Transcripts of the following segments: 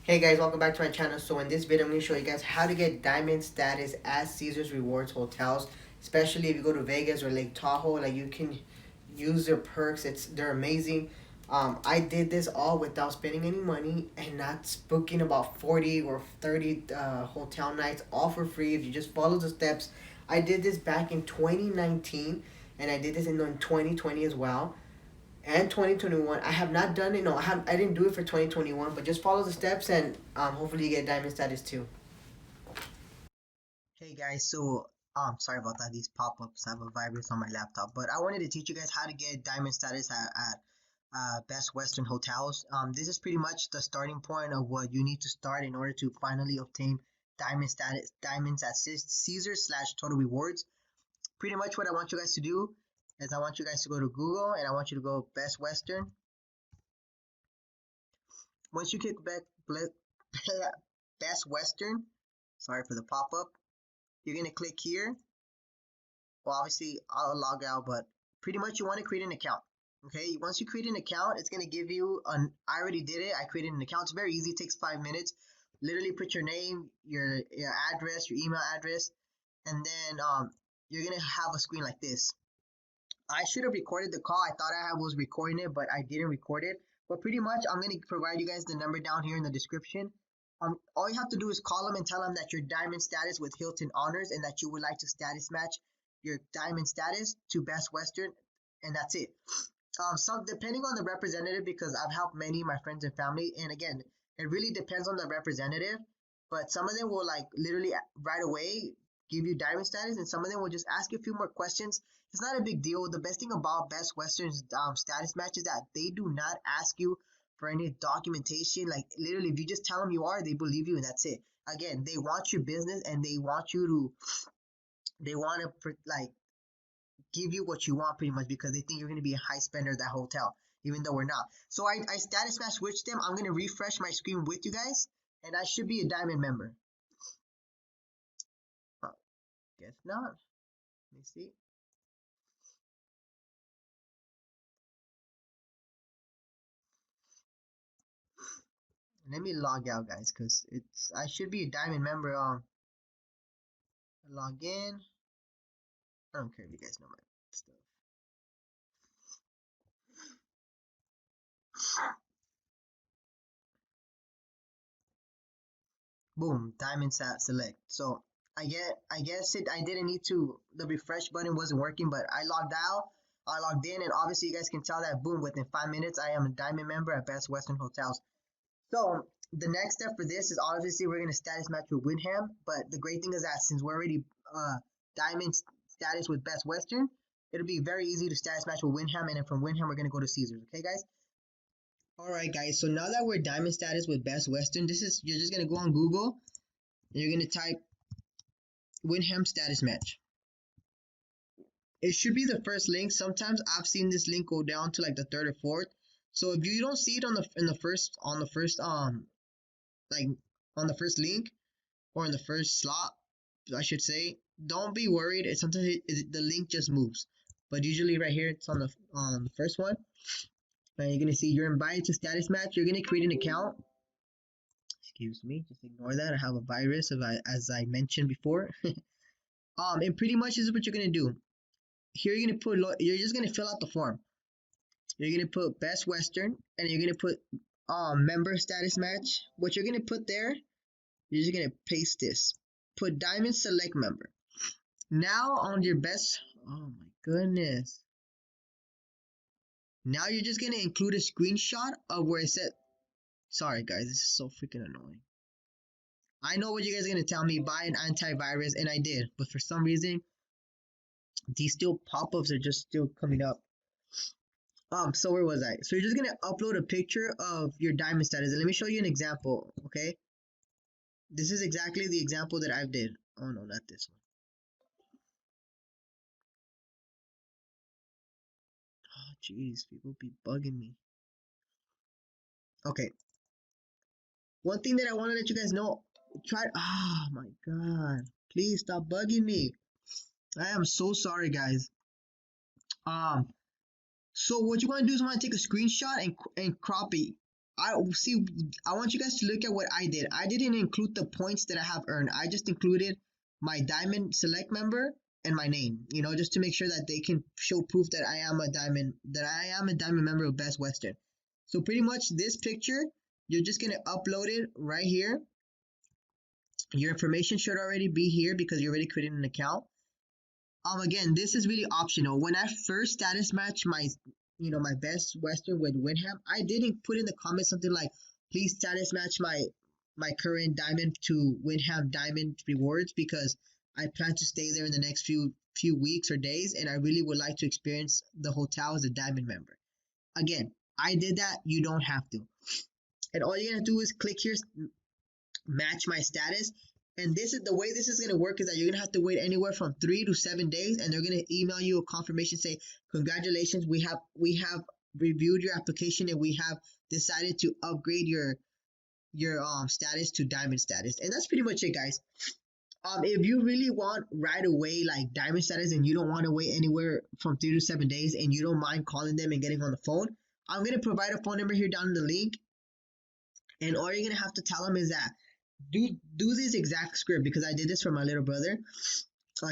Hey guys, welcome back to my channel. So in this video, I'm going to show you guys how to get diamond status at Caesars Rewards hotels. Especially if you go to Vegas or Lake Tahoe, like you can use their perks. They're amazing. I did this all without spending any money and not booking about 40 or 30 hotel nights, all for free if you just follow the steps. I did this back in 2019 and I did this in 2020 as well and 2021. I have not done it. No, I didn't do it for 2021. But just follow the steps and hopefully you get diamond status too. Hey guys, so sorry about that. These pop-ups have a virus on my laptop, but I wanted to teach you guys how to get diamond status at Best Western hotels. This is pretty much the starting point of what you need to start in order to finally obtain diamond status, diamonds at Caesar slash Total Rewards. Pretty much what I want you guys to do is I want you guys to go to Google and I want you to go Best Western. Once you click Best Western, sorry for the pop-up, you're gonna click here. Well, obviously I'll log out, but pretty much you want to create an account. Okay, once you create an account, it's gonna give you I already did it. I created an account. It's very easy. It takes 5 minutes. Literally put your name, your address, your email address, and then you're gonna have a screen like this. I should have recorded the call. I thought I was recording it, but I didn't record it. But pretty much, I'm going to provide you guys the number down here in the description. All you have to do is call them and tell them that your diamond status with Hilton Honors and that you would like to status match your diamond status to Best Western, and that's it. Some depending on the representative, because I've helped many of my friends and family, and again, it really depends on the representative. But some of them will like literally right away give you diamond status, and some of them will just ask you a few more questions. It's not a big deal. The best thing about Best Western's status match is that they do not ask you for any documentation. Like literally, if you just tell them you are, they believe you, and that's it. Again, they want your business, and they want you to, they want to like give you what you want pretty much because they think you're going to be a high spender at that hotel, even though we're not. So I status match switched them. I'm going to refresh my screen with you guys, and I should be a diamond member. Oh, guess not. Let me see. Let me log out, guys, because I should be a diamond member. Log in. I don't care if you guys know my stuff. Boom, diamond select. So I guess I didn't need to, the refresh button wasn't working, but I logged out. I logged in, and obviously you guys can tell that boom, within 5 minutes I am a diamond member at Best Western Hotels. So the next step for this is obviously we're gonna status match with Windham, but the great thing is that since we're already diamond status with Best Western, it'll be very easy to status match with Windham, and then from Windham we're gonna go to Caesars. Okay, guys. All right, guys. So now that we're diamond status with Best Western, you're just gonna go on Google and you're gonna type Windham status match. It should be the first link. Sometimes I've seen this link go down to like the third or fourth. So if you don't see it on the first like on the first link or in the first slot, I should say, don't be worried. Sometimes the link just moves, but usually right here it's on the first one. And you're gonna see you're invited to status match. You're gonna create an account. Excuse me, just ignore that. I have a virus, as I mentioned before. And pretty much this is what you're gonna do. Here you're just gonna fill out the form. You're gonna put Best Western, and you're gonna put member status match. What you're gonna put there, you're just gonna paste this. Put Diamond Select Member. Now on your best, oh my goodness. Now you're just gonna include a screenshot of where it said, sorry guys, this is so freaking annoying. I know what you guys are gonna tell me, buy an antivirus, and I did, but for some reason, these still pop-ups are just still coming up. So where was I? So you're just gonna upload a picture of your diamond status, and let me show you an example, okay? This is exactly the example that I did. Oh no, not this one. Oh jeez, people be bugging me. Okay. One thing that I want to let you guys know, oh my god. Please stop bugging me. I am so sorry, guys. So what you want to do is you want to take a screenshot and crop it. I see. I want you guys to look at what I did. I didn't include the points that I have earned. I just included my Diamond Select member and my name. Just to make sure that they can show proof that I am a diamond member of Best Western. So pretty much this picture, you're just gonna upload it right here. Your information should already be here because you already created an account. Again, this is really optional. When I first status matched my Best Western with Winham, I didn't put in the comments something like, please status match my current diamond to Winham Diamond Rewards because I plan to stay there in the next few weeks or days, and I really would like to experience the hotel as a diamond member. Again, I did that. You don't have to. And all you're gonna do is click here, match my status. And this is the way this is going to work, is that you're going to have to wait anywhere from 3 to 7 days, and they're going to email you a confirmation, say, congratulations, we have reviewed your application and we have decided to upgrade your status to diamond status. And that's pretty much it, guys. If you really want right away like diamond status and you don't want to wait anywhere from 3 to 7 days and you don't mind calling them and getting on the phone, I'm going to provide a phone number here down in the link, and all you're going to have to tell them is that do this exact script, because I did this for my little brother.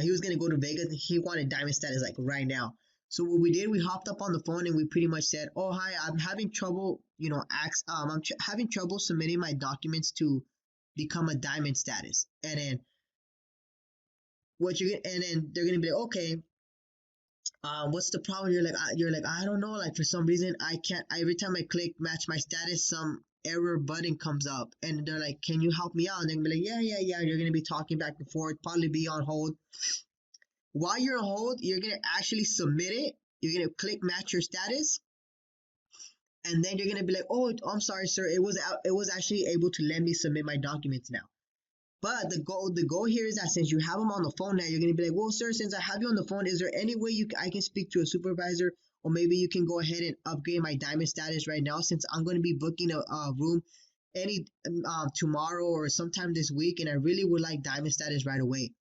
He was gonna go to Vegas and he wanted diamond status like right now. So what we did, we hopped up on the phone and we pretty much said, "Oh hi, I'm having trouble, having trouble submitting my documents to become a diamond status." And then they're gonna be like, "Okay, what's the problem?" You're like, I don't know, like for some reason I can't. Every time I click match my status, some error button comes up, and they're like, can you help me out? And they're gonna be like, yeah. You're gonna be talking back and forth, probably be on hold. While you're on hold, you're gonna actually submit it. You're gonna click match your status, and then you're gonna be like, oh, I'm sorry, sir, it was actually able to let me submit my documents now. But the goal here is that since you have them on the phone now, you're gonna be like, well, sir, since I have you on the phone, is there any way I can speak to a supervisor, or maybe you can go ahead and upgrade my diamond status right now, since I'm going to be booking a room tomorrow or sometime this week, and I really would like diamond status right away.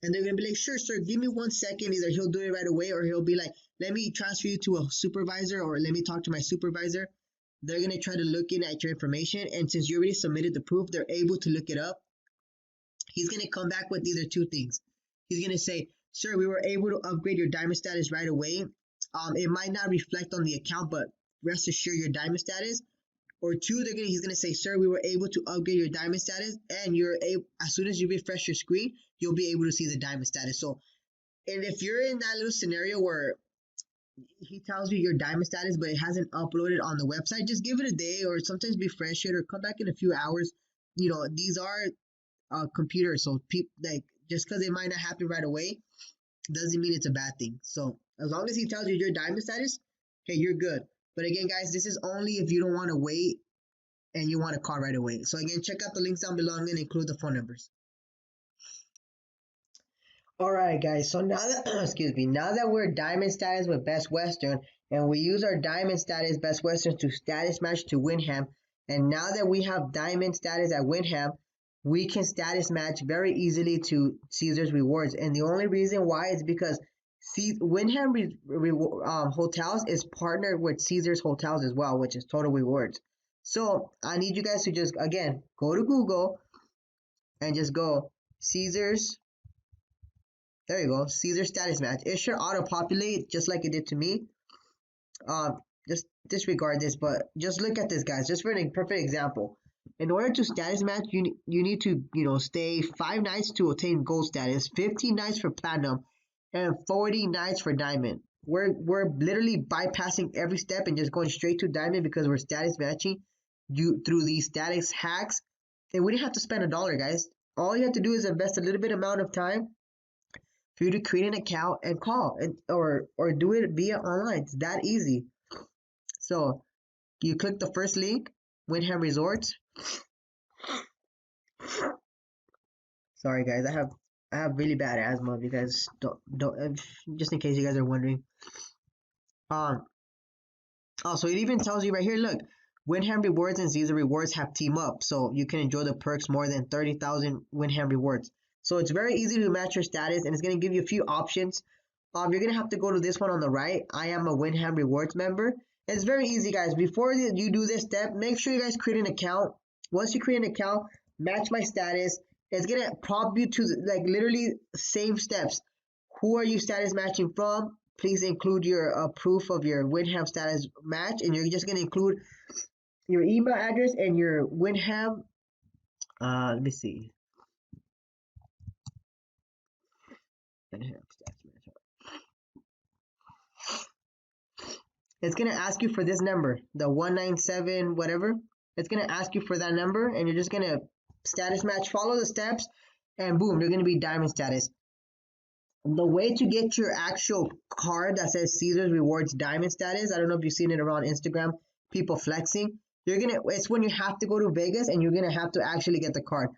And they're gonna be like, sure, sir, give me 1 second. Either he'll do it right away, or he'll be like, let me transfer you to a supervisor, or let me talk to my supervisor. They're gonna try to look in at your information, and since you already submitted the proof, they're able to look it up. He's going to come back with either two things. He's going to say, sir, we were able to upgrade your diamond status right away. It might not reflect on the account, but rest assured your diamond status. Or two, he's going to say, sir, we were able to upgrade your diamond status, and as soon as you refresh your screen, you'll be able to see the diamond status. So, and if you're in that little scenario where he tells you your diamond status, but it hasn't uploaded on the website, just give it a day, or sometimes refresh it, or come back in a few hours. These are computer, so just because it might not happen right away doesn't mean it's a bad thing. So as long as he tells you your diamond status, okay, you're good. But again, guys, this is only if you don't want to wait and you want to call right away. So again, check out the links down below. I'm going to include the phone numbers. All right, guys, so now that now that we're diamond status with Best Western, and we use our diamond status Best Western to status match to Winham, and now that we have diamond status at Winham, we can status match very easily to Caesars Rewards. And the only reason why is because Winham Hotels is partnered with Caesars Hotels as well, which is Total Rewards. So I need you guys to just, again, go to Google and just go Caesars. There you go, Caesar status match. It should auto-populate just like it did to me. Just disregard this, but just look at this, guys, just for a perfect example. In order to status match, you need to stay 5 nights to attain gold status, 15 nights for platinum, and 40 nights for diamond. We're literally bypassing every step and just going straight to diamond because we're status matching you through these status hacks, and we didn't have to spend $1, guys. All you have to do is invest a little bit amount of time for you to create an account and call, or do it via online. It's that easy. So you click the first link, Winham Resorts. Sorry, guys, I have really bad asthma. If you guys don't just in case you guys are wondering. So it even tells you right here. Look, Winham Rewards and Caesar Rewards have team up, so you can enjoy the perks more than 30,000 Winham Rewards. So it's very easy to match your status, and it's going to give you a few options. You're going to have to go to this one on the right. I am a Winham Rewards member, It's very easy, guys. Before you do this step, make sure you guys create an account. Once you create an account, match my status. It's gonna prompt you to like literally same steps. Who are you status matching from? Please include your proof of your Winham status match, and you're just gonna include your email address and your Winham. Let me see. Winham status match. It's gonna ask you for this number, the 197 whatever. It's gonna ask you for that number, and you're just gonna status match, follow the steps, and boom, you're gonna be diamond status. The way to get your actual card that says Caesar's Rewards Diamond status, I don't know if you've seen it around Instagram, people flexing. It's when you have to go to Vegas and you're gonna have to actually get the card.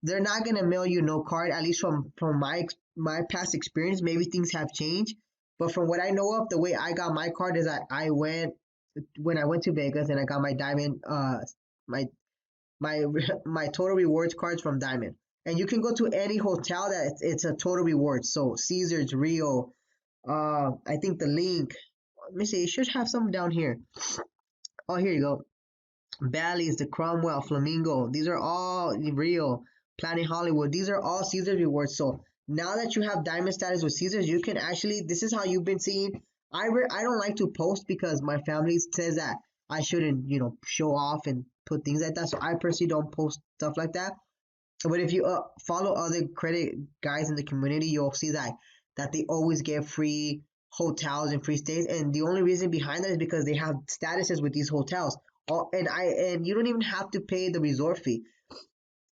They're not gonna mail you no card, at least from my past experience. Maybe things have changed, but from what I know of, the way I got my card is I went when I went to Vegas and I got my diamond my my my total rewards cards from Diamond. And you can go to any hotel that it's a total rewards. So Caesars, Rio, I think the link. Let me see, it should have some down here. Oh, here you go. Bally's, the Cromwell, Flamingo. These are all Rio, Planet Hollywood. These are all Caesars rewards. So now that you have diamond status with Caesars, you can actually. This is how you've been seeing. I don't like to post because my family says that I shouldn't show off and put things like that. So I personally don't post stuff like that. But if you follow other credit guys in the community, you'll see that they always get free hotels and free stays, and the only reason behind that is because they have statuses with these hotels. And you don't even have to pay the resort fee.